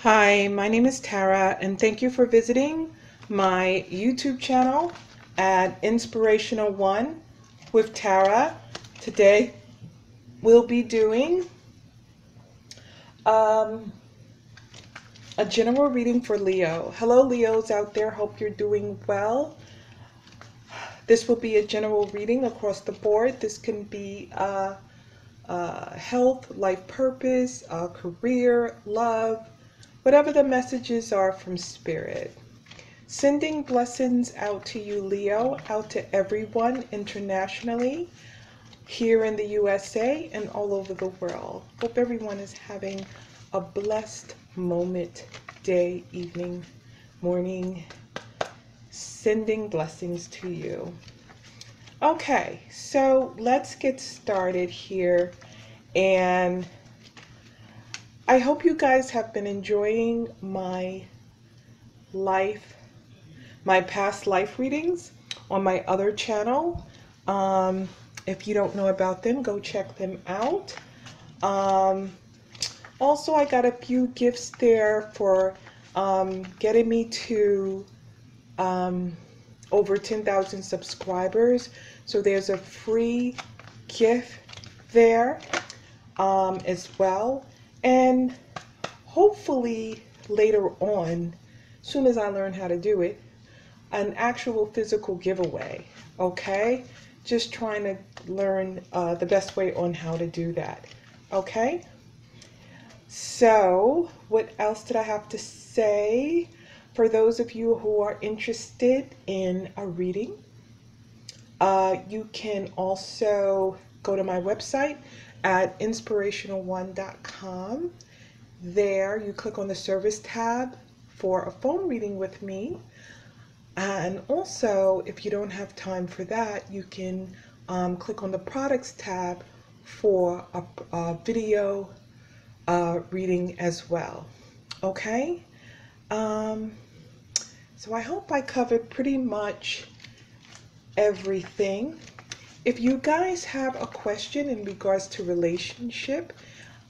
Hi, my name is Tara, and thank you for visiting my YouTube channel at Inspirational One with Tara. Today we'll be doing a general reading for Leo. Hello, Leos out there. Hope you're doing well. This will be a general reading across the board. This can be health, life purpose, career, love, whatever the messages are from Spirit. Sending blessings out to you, Leo, out to everyone internationally, here in the USA and all over the world. Hope everyone is having a blessed moment, day, evening, morning. Sending blessings to you. Okay, so let's get started here, and I hope you guys have been enjoying my past life readings on my other channel. If you don't know about them, go check them out. Also, I got a few gifts there for getting me to over 10,000 subscribers. So there's a free gift there as well. And hopefully later on, soon as I learn how to do it, an actual physical giveaway. Okay, just trying to learn the best way on how to do that. Okay, so what else did I have to say? For those of you who are interested in a reading, you can also go to my website at inspirational1.com. There you click on the service tab for a phone reading with me. And also, if you don't have time for that, you can click on the products tab for a video reading as well. Okay? So I hope I covered pretty much everything. If you guys have a question in regards to relationship,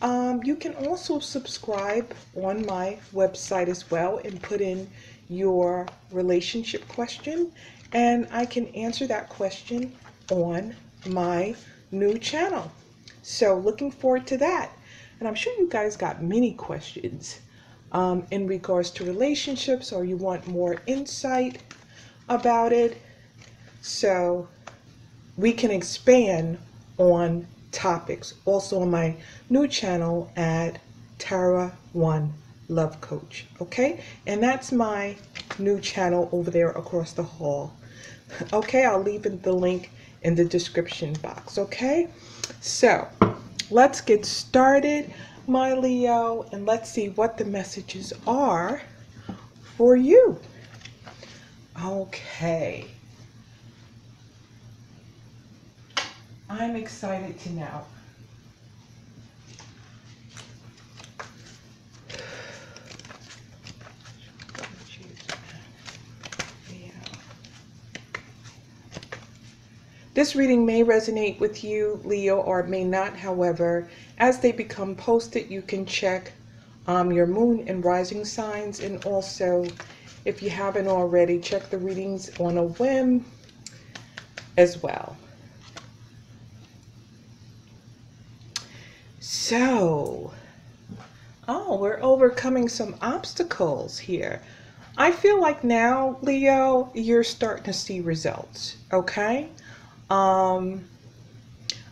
you can also subscribe on my website as well and put in your relationship question, and I can answer that question on my new channel. So looking forward to that. And I'm sure you guys got many questions in regards to relationships, or you want more insight about it. So we can expand on topics also on my new channel at Tara One Love Coach. Okay, and that's my new channel over there across the hall. Okay, I'll leave the link in the description box. Okay, so let's get started, my Leo, and let's see what the messages are for you. Okay, I'm excited to know. This reading may resonate with you, Leo, or it may not. However, as they become posted, you can check your moon and rising signs, and also, if you haven't already, check the readings on a whim as well. So, we're overcoming some obstacles here. I feel like now, Leo, you're starting to see results, okay? I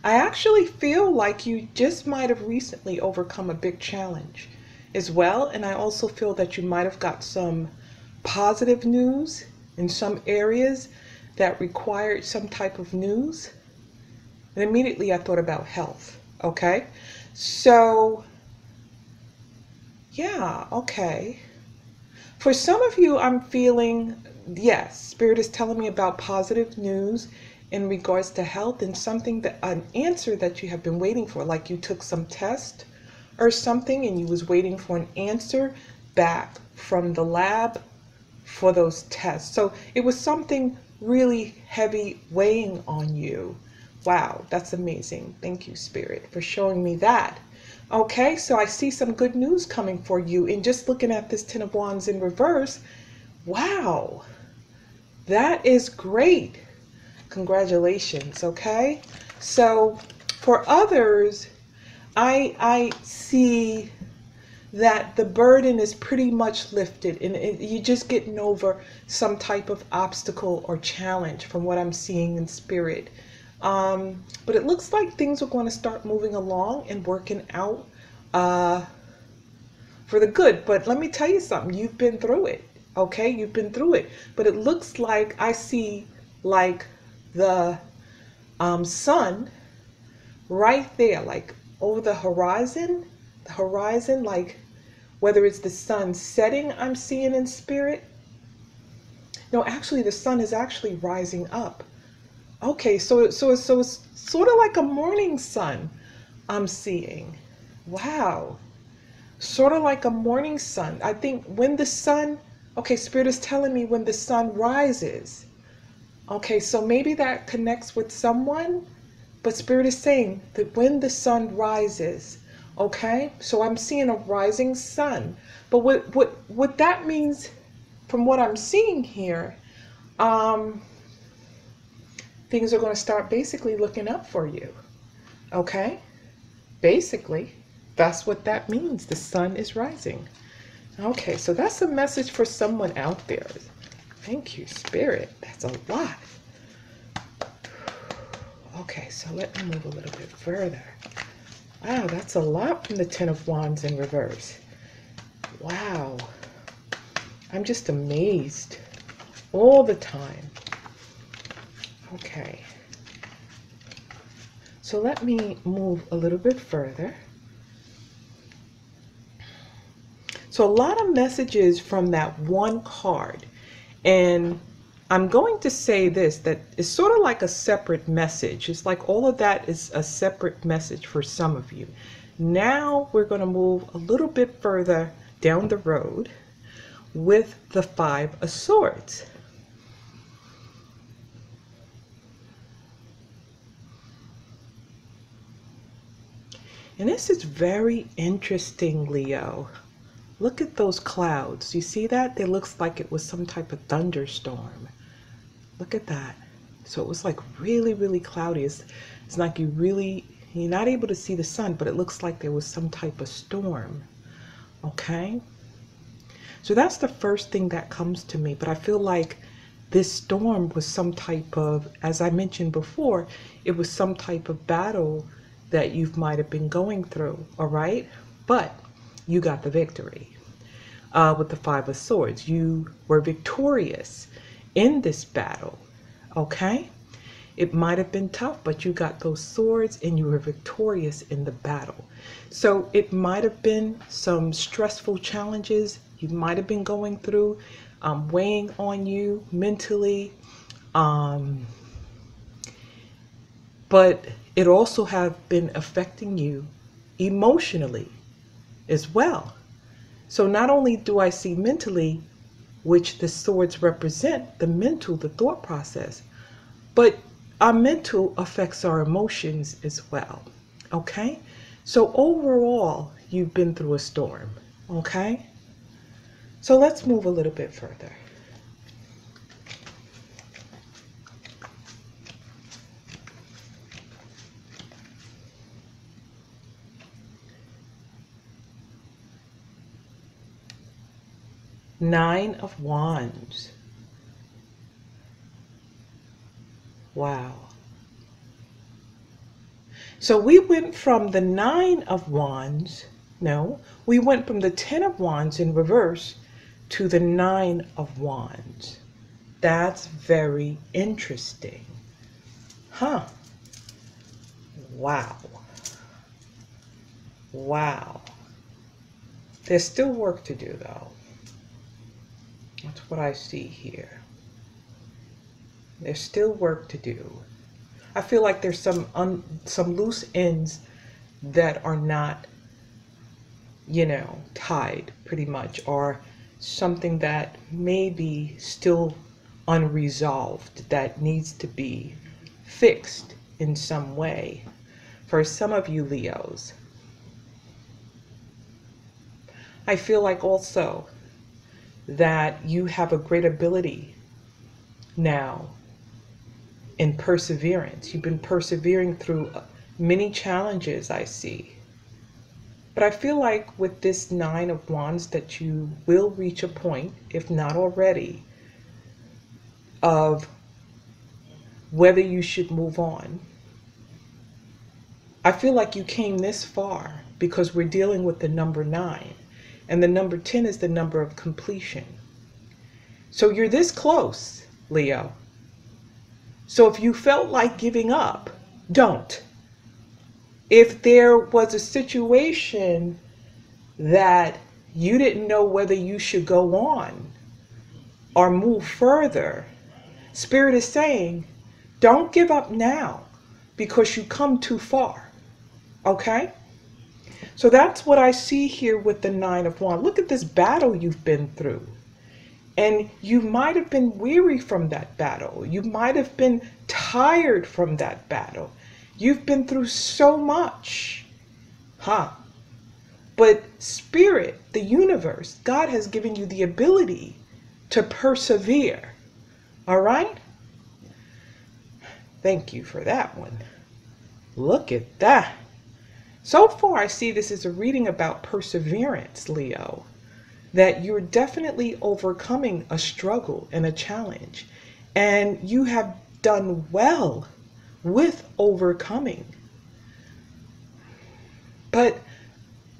actually feel like you just might have recently overcome a big challenge as well. And I also feel that you might have got some positive news in some areas that required some type of news. And immediately I thought about health. Okay. So, yeah, okay. For some of you, I'm feeling, yes, Spirit is telling me about positive news in regards to health, and something that an answer that you have been waiting for, like you took some test or something and you was waiting for an answer back from the lab for those tests. So it was something really heavy weighing on you, Wow, that's amazing. Thank you, Spirit, for showing me that. Okay, so I see some good news coming for you. And just looking at this Ten of Wands in reverse, wow, that is great. Congratulations, okay? So for others, I see that the burden is pretty much lifted and you're just getting over some type of obstacle or challenge from what I'm seeing in spirit. But it looks like things are going to start moving along and working out for the good. But let me tell you something, you've been through it, okay? You've been through it. But it looks like I see like the sun right there, like over the horizon, like whether it's the sun setting I'm seeing in spirit. No, actually the sun is actually rising up. Okay, so it's sort of like a morning sun I'm seeing. Wow. Sort of like a morning sun. I think when the sun, okay, Spirit is telling me when the sun rises. Okay, so maybe that connects with someone, but Spirit is saying that when the sun rises, okay? So I'm seeing a rising sun. But what that means from what I'm seeing here, things are going to start basically looking up for you, okay? Basically, that's what that means. The sun is rising. Okay, so that's a message for someone out there. Thank you, Spirit. That's a lot. Okay, so let me move a little bit further. Wow, that's a lot from the Ten of Wands in reverse. Wow. I'm just amazed all the time. Okay. So let me move a little bit further. So a lot of messages from that one card. And I'm going to say this, that it's sort of like a separate message. It's like all of that is a separate message for some of you. Now we're going to move a little bit further down the road with the Five of Swords. And this is very interesting, Leo. Look at those clouds. You see that? It looks like it was some type of thunderstorm. Look at that. So it was like really, really cloudy. It's like you're not able to see the sun, but it looks like there was some type of storm. Okay? So that's the first thing that comes to me. But I feel like this storm was some type of, as I mentioned before, it was some type of battle that you might have been going through, all right? But you got the victory with the Five of Swords. You were victorious in this battle, okay? It might have been tough, but you got those swords and you were victorious in the battle. So it might have been some stressful challenges you might have been going through, weighing on you mentally, but it also have been affecting you emotionally as well. So not only do I see mentally, which the swords represent, the mental, the thought process, but our mental affects our emotions as well, okay? So overall, you've been through a storm, okay? So let's move a little bit further. Nine of Wands. Wow. So we went from the Nine of Wands, we went from the Ten of Wands in reverse to the Nine of Wands. That's very interesting. Huh. Wow. Wow. There's still work to do, though. That's what I see here. There's still work to do. I feel like there's some loose ends that are not, tied pretty much, or something that may be still unresolved that needs to be fixed in some way. For some of you Leos, I feel like also that you have a great ability now in perseverance. You've been persevering through many challenges, I see. But I feel like with this Nine of Wands that you will reach a point, if not already, of whether you should move on. I feel like you came this far because we're dealing with the number 9. And the number 10 is the number of completion. So you're this close, Leo. So if you felt like giving up, don't. If there was a situation that you didn't know whether you should go on or move further, Spirit is saying, don't give up now because you come too far. Okay? So that's what I see here with the Nine of Wands. Look at this battle you've been through. And you might have been weary from that battle. You might have been tired from that battle. You've been through so much. But Spirit, the universe, God has given you the ability to persevere. All right? Thank you for that one. Look at that. So far, I see this as a reading about perseverance, Leo. That you're definitely overcoming a struggle and a challenge. And you have done well with overcoming. But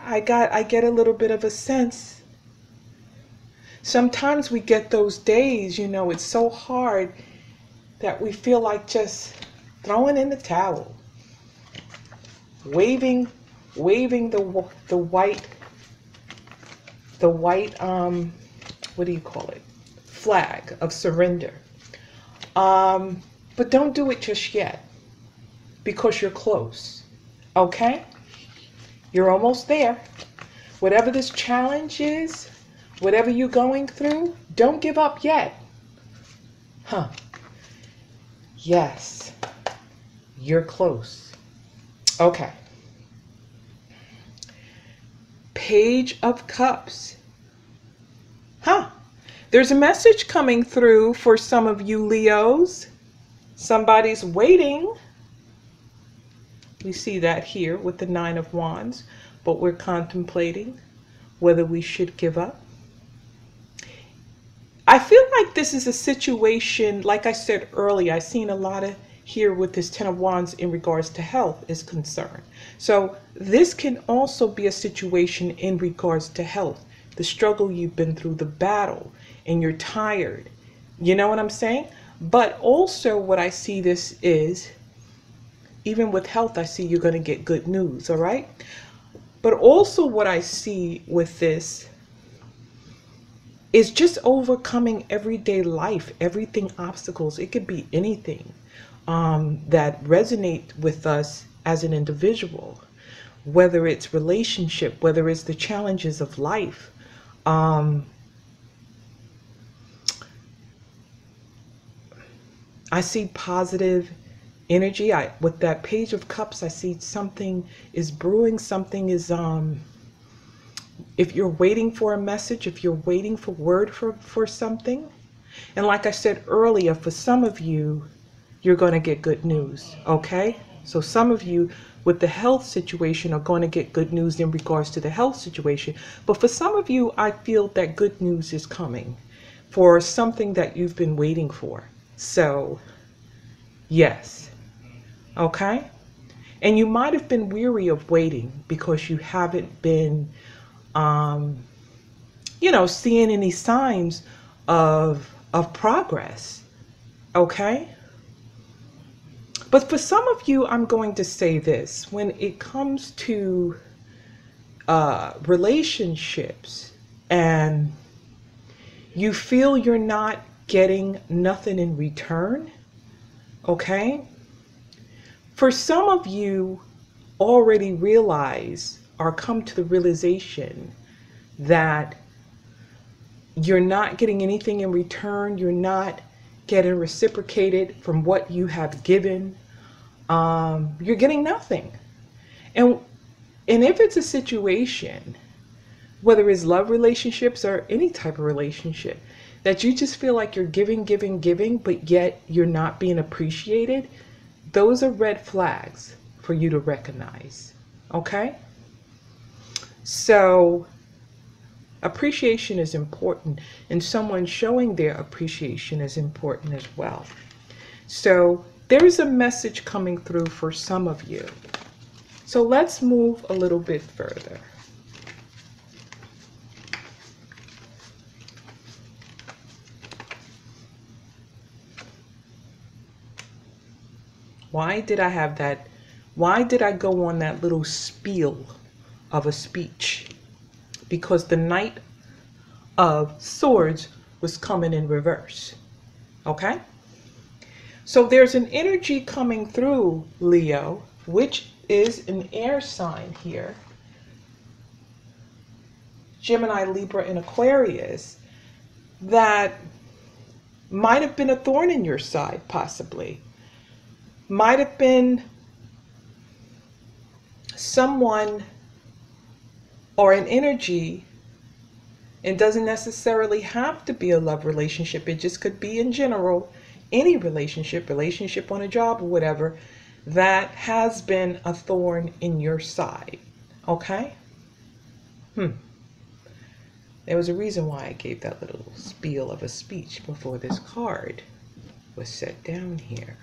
I get a little bit of a sense. Sometimes we get those days, you know, it's so hard that we feel like just throwing in the towel. Waving the white, what do you call it? Flag of surrender. But don't do it just yet because you're close. Okay? You're almost there. Whatever this challenge is, whatever you're going through, don't give up yet. Yes. You're close. Okay. Page of Cups. There's a message coming through for some of you Leos. Somebody's waiting. We see that here with the Nine of Wands, but we're contemplating whether we should give up. I feel like this is a situation, like I said earlier, I've seen a lot of here with this Ten of Wands in regards to health is concerned. So this can also be a situation in regards to health, the struggle you've been through, the battle, and you're tired. You know what I'm saying? But also what I see this is, even with health, I see you're going to get good news, all right? But also what I see with this is just overcoming everyday life, everything obstacles. It could be anything that resonate with us as an individual, whether it's relationship, whether it's the challenges of life. I see positive energy. With that Page of Cups, I see something is brewing, something is, if you're waiting for a message, if you're waiting for word for something. And like I said earlier, for some of you, you're going to get good news, okay? So some of you with the health situation are going to get good news in regards to the health situation. But for some of you, I feel that good news is coming for something that you've been waiting for. So, yes, okay? And you might have been weary of waiting because you haven't been, you know, seeing any signs of progress, okay? But for some of you, I'm going to say this. When it comes to relationships and you feel you're not getting nothing in return, okay? For some of you already realize or come to the realization that you're not getting anything in return, you're not getting reciprocated from what you have given. you're getting nothing. And if it's a situation, whether it's love relationships or any type of relationship, that you just feel like you're giving, giving, giving, but yet you're not being appreciated, those are red flags for you to recognize. Okay? So appreciation is important, and someone showing their appreciation is important as well. So there's a message coming through for some of you. So let's move a little bit further. Why did I have that? Why did I go on that little spiel of a speech? Because the Knight of Swords was coming in reverse. Okay? So there's an energy coming through, Leo, which is an air sign here. Gemini, Libra, and Aquarius, that might have been a thorn in your side, possibly. Might have been someone or an energy, and doesn't necessarily have to be a love relationship. It just could be in general, any relationship on a job or whatever, that has been a thorn in your side. Okay? There was a reason why I gave that little spiel of a speech before this card was set down here.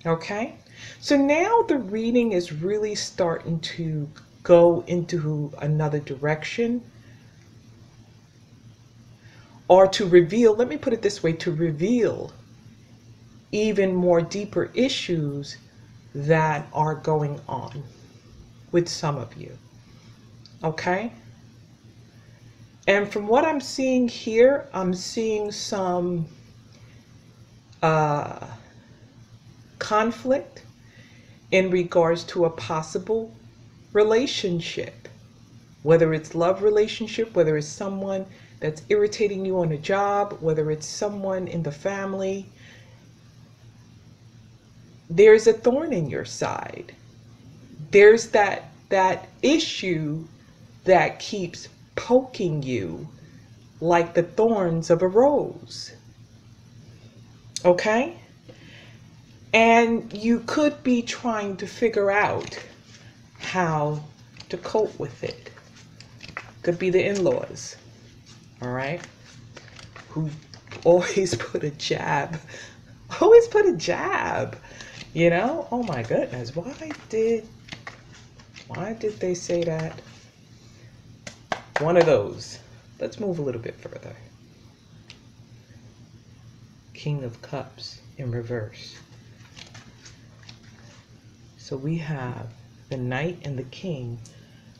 Okay? So now the reading is really starting to go into another direction, or to reveal, let me put it this way, to reveal even more deeper issues that are going on with some of you. Okay? And from what I'm seeing here, I'm seeing some conflict in regards to a possible relationship, whether it's love relationship, whether it's someone that's irritating you on a job, whether it's someone in the family. There's a thorn in your side. There's that issue that keeps poking you like the thorns of a rose. Okay? And you could be trying to figure out how to cope with it. Could be the in-laws, all right, who always put a jab, you know. Oh my goodness, why did they say that? One of those. Let's move a little bit further. King of Cups in reverse. So we have the Knight and the King.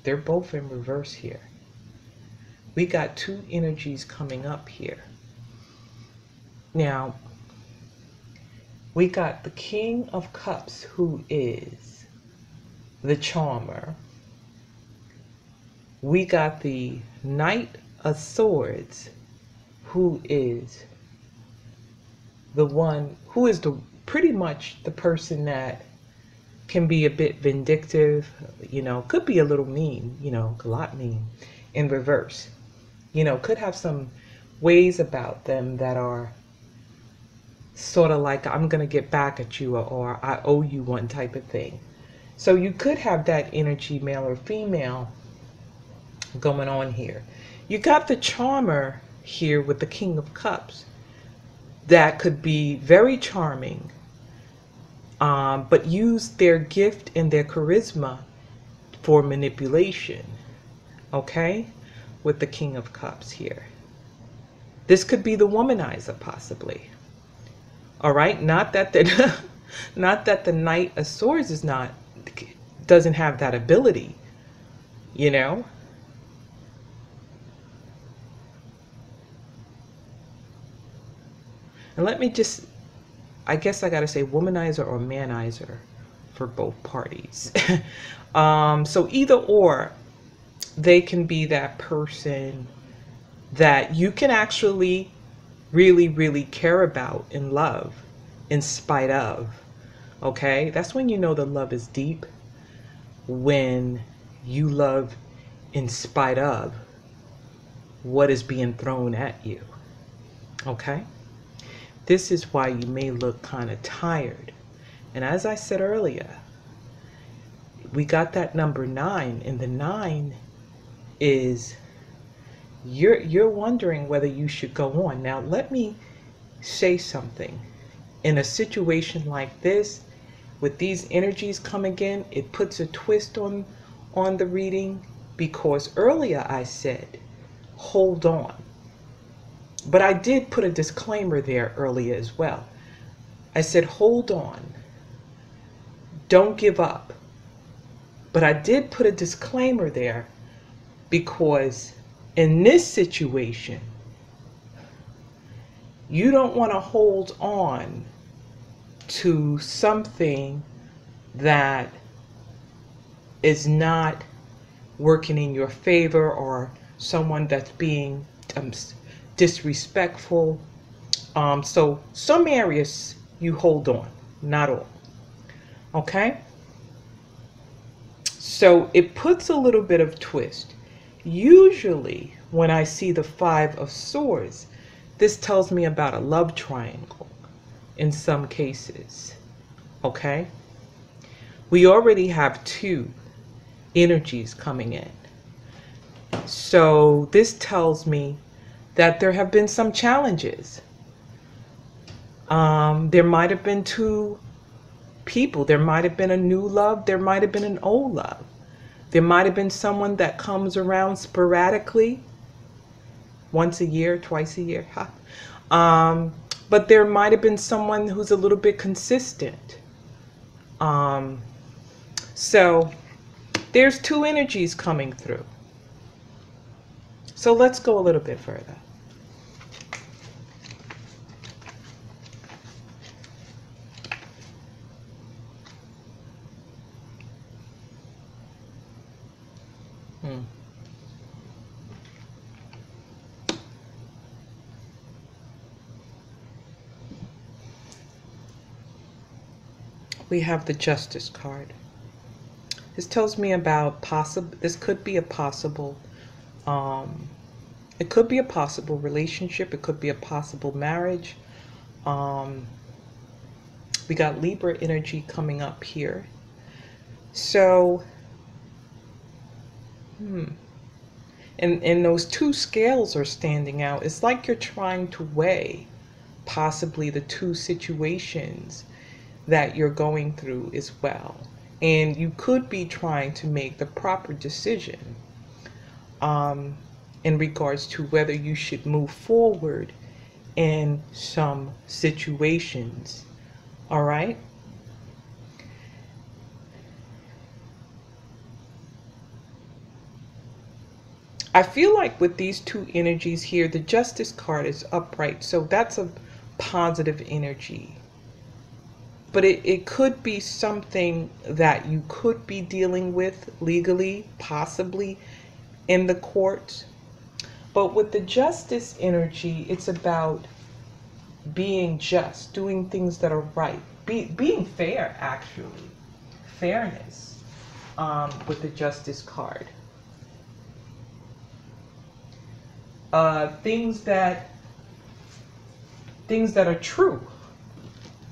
They're both in reverse here. We got two energies coming up here. Now, we got the King of Cups, who is the charmer. We got the Knight of Swords, who is the one, who is pretty much the person that can be a bit vindictive, you know, could be a little mean, you know, a lot mean in reverse. You know, could have some ways about them that are sort of like, I'm going to get back at you, or I owe you one type of thing. So you could have that energy, male or female, going on here. You got the charmer here with the King of Cups. That could be very charming, but use their gift and their charisma for manipulation. Okay? With the King of Cups here. This could be the womanizer, possibly. All right? Not that the Knight of Swords doesn't have that ability, you know? And let me just, I guess I gotta say womanizer or manizer for both parties. So either or, they can be that person that you can actually really, really care about and love in spite of. Okay, that's when you know the love is deep, when you love in spite of what is being thrown at you. Okay, this is why you may look kind of tired. And as I said earlier, we got that number 9, and the 9 is you're wondering whether you should go on. Now, let me say something. In a situation like this, with these energies coming in, it puts a twist on the reading, because earlier I said, hold on. But I did put a disclaimer there earlier as well. I said, hold on. Don't give up. But I did put a disclaimer there because in this situation, you don't want to hold on to something that is not working in your favor, or someone that's being disrespectful. So some areas you hold on, not all. Okay? So it puts a little bit of twist. Usually when I see the 5 of Swords, this tells me about a love triangle in some cases. Okay? We already have 2 energies coming in. So this tells me that there have been some challenges. There might have been 2 people. There might have been a new love. There might have been an old love. There might have been someone that comes around sporadically, once a year, twice a year. But there might have been someone who's a little bit consistent. So there's 2 energies coming through. So let's go a little bit further. We have the Justice card. This tells me about this could be a possible, it could be a possible relationship. It could be a possible marriage. We got Libra energy coming up here. So, and those 2 scales are standing out. It's like you're trying to weigh possibly the 2 situations that you're going through as well. And you could be trying to make the proper decision in regards to whether you should move forward in some situations. All right? I feel like with these 2 energies here, the Justice card is upright, so that's a positive energy. But it could be something that you could be dealing with legally, possibly in the courts. But with the Justice energy, it's about being just, doing things that are right, being fair, actually. Fairness with the Justice card. Things that are true.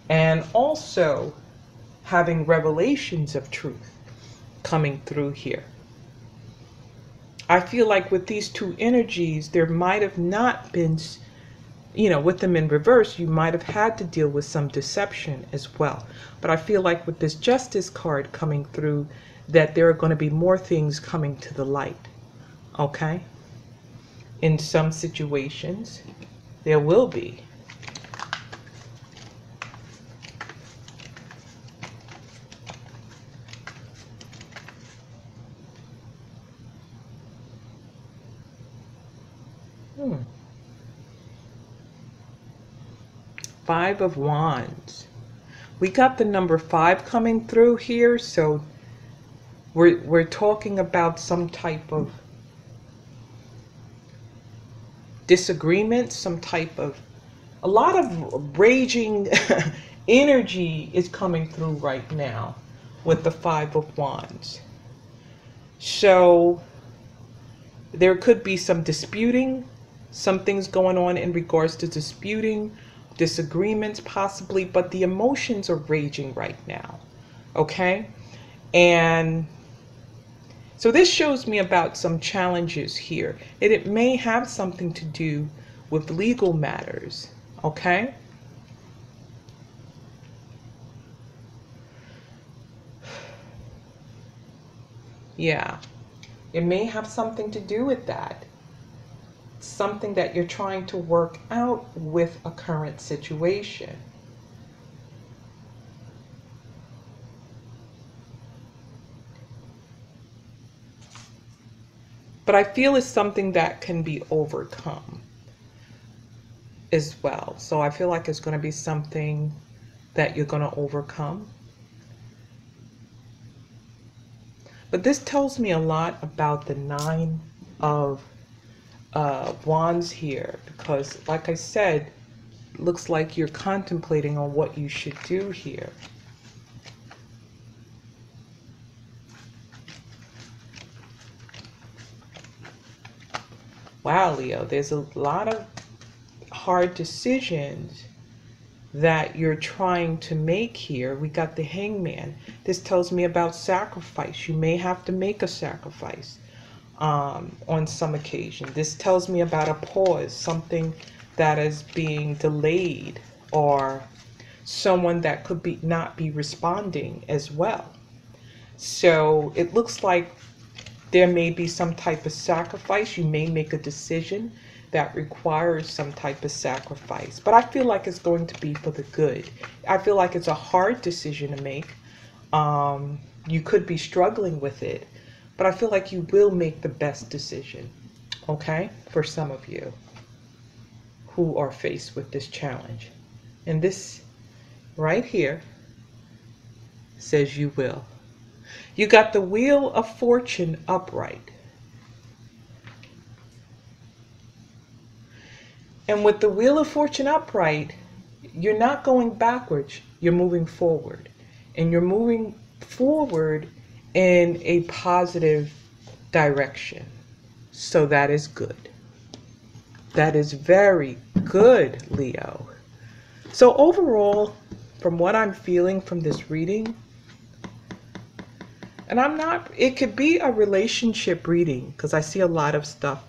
And also having revelations of truth coming through here. I feel like with these 2 energies, there might have not been, with them in reverse, you might have had to deal with some deception as well. But I feel like with this Justice card coming through, that there are going to be more things coming to the light. Okay? In some situations, there will be. Five of Wands. We got the number 5 coming through here, so we're talking about some type of disagreement, some type of, a lot of raging energy is coming through right now with the Five of Wands. So there could be some disputing, some things going on in regards to disputing, disagreements possibly, but the emotions are raging right now. Okay? And so this shows me about some challenges here. And it may have something to do with legal matters. Okay? Yeah. It may have something to do with that. Something that you're trying to work out with a current situation. But I feel it's something that can be overcome as well. So I feel like it's going to be something that you're going to overcome. But this tells me a lot about the Nine of Wands here, because like I said, it looks like you're contemplating on what you should do here. Wow, Leo, there's a lot of hard decisions that you're trying to make here. We got the Hangman. This tells me about sacrifice. You may have to make a sacrifice on some occasion. This tells me about a pause, something that is being delayed, or someone that could be not be responding as well. So it looks like there may be some type of sacrifice. You may make a decision that requires some type of sacrifice. But I feel like it's going to be for the good. I feel like it's a hard decision to make. You could be struggling with it, but I feel like you will make the best decision, okay, for some of you who are faced with this challenge. And this right here says you will. You got the Wheel of Fortune upright. And with the Wheel of Fortune upright, you're not going backwards, you're moving forward. And you're moving forward in a positive direction. So that is good. That is very good, Leo. So overall, from what I'm feeling from this reading, and it could be a relationship reading, because I see a lot of stuff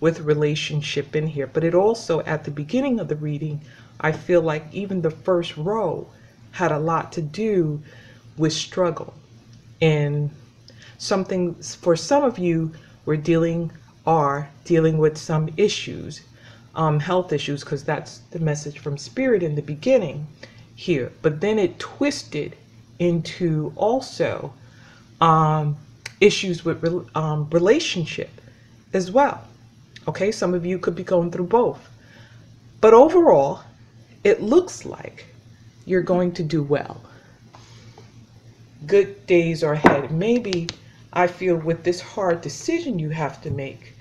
with relationship in here, but it also, at the beginning of the reading, I feel like even the first row had a lot to do with struggle. And something, for some of you, are dealing with some issues, health issues, because that's the message from Spirit in the beginning here. But then it twisted into also issues with relationship as well. Okay, some of you could be going through both. But overall, it looks like you're going to do well. Good days are ahead. Maybe I feel with this hard decision you have to make,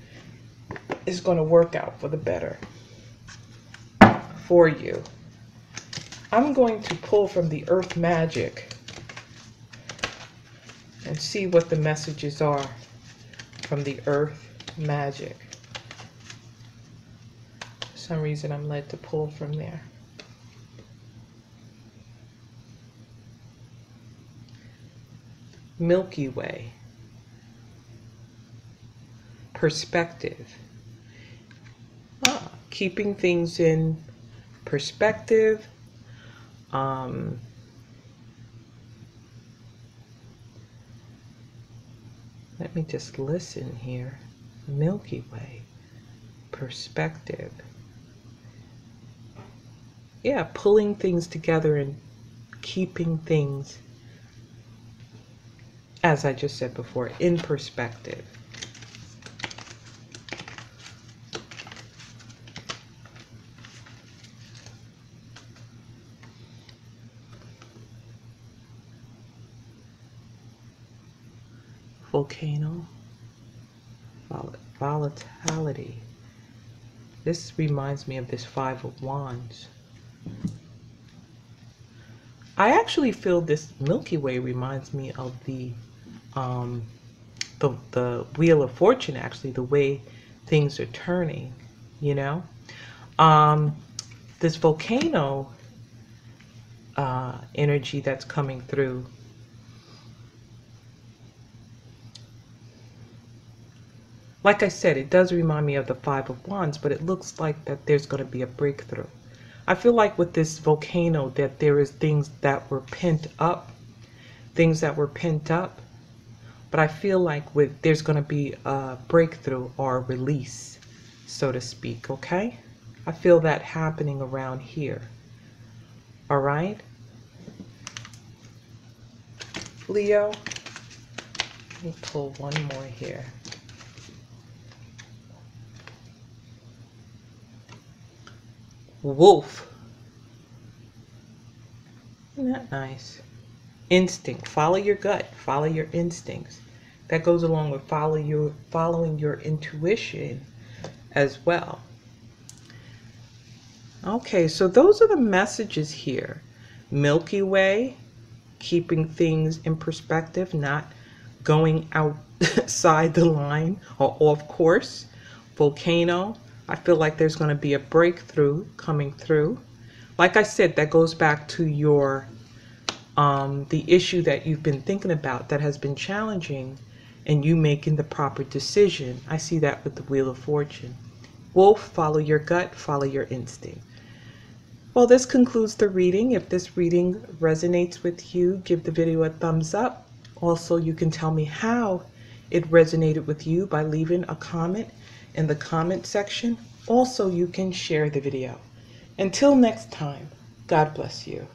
is going to work out for the better for you. I'm going to pull from the Earth Magic and see what the messages are from the Earth Magic. For some reason I'm led to pull from there. Milky Way. Perspective. Keeping things in perspective. Let me just listen here. Milky Way. Perspective. Yeah, pulling things together and keeping things, as I just said before, in perspective. Volcano. Volatility. This reminds me of this Five of Wands. I actually feel this Milky Way reminds me of the Wheel of Fortune, actually, the way things are turning, you know. This volcano energy that's coming through. Like I said, it does remind me of the Five of Wands, but it looks like that there's going to be a breakthrough. I feel like with this volcano that there is things that were pent up, but I feel like there's going to be a breakthrough or a release, so to speak, okay? I feel that happening around here. All right? Leo, let me pull one more here. Wolf. Isn't that nice? Instinct. Follow your gut. Follow your instincts. That goes along with following your intuition as well. Okay, so those are the messages here. Milky Way, keeping things in perspective, not going outside the line or off course. Volcano, I feel like there's going to be a breakthrough coming through. Like I said, that goes back to your the issue that you've been thinking about that has been challenging, and you making the proper decision. I see that with the Wheel of Fortune. Wolf, follow your gut, follow your instinct. Well, this concludes the reading. If this reading resonates with you, give the video a thumbs up. Also, you can tell me how it resonated with you by leaving a comment in the comment section. Also, you can share the video. Until next time, God bless you.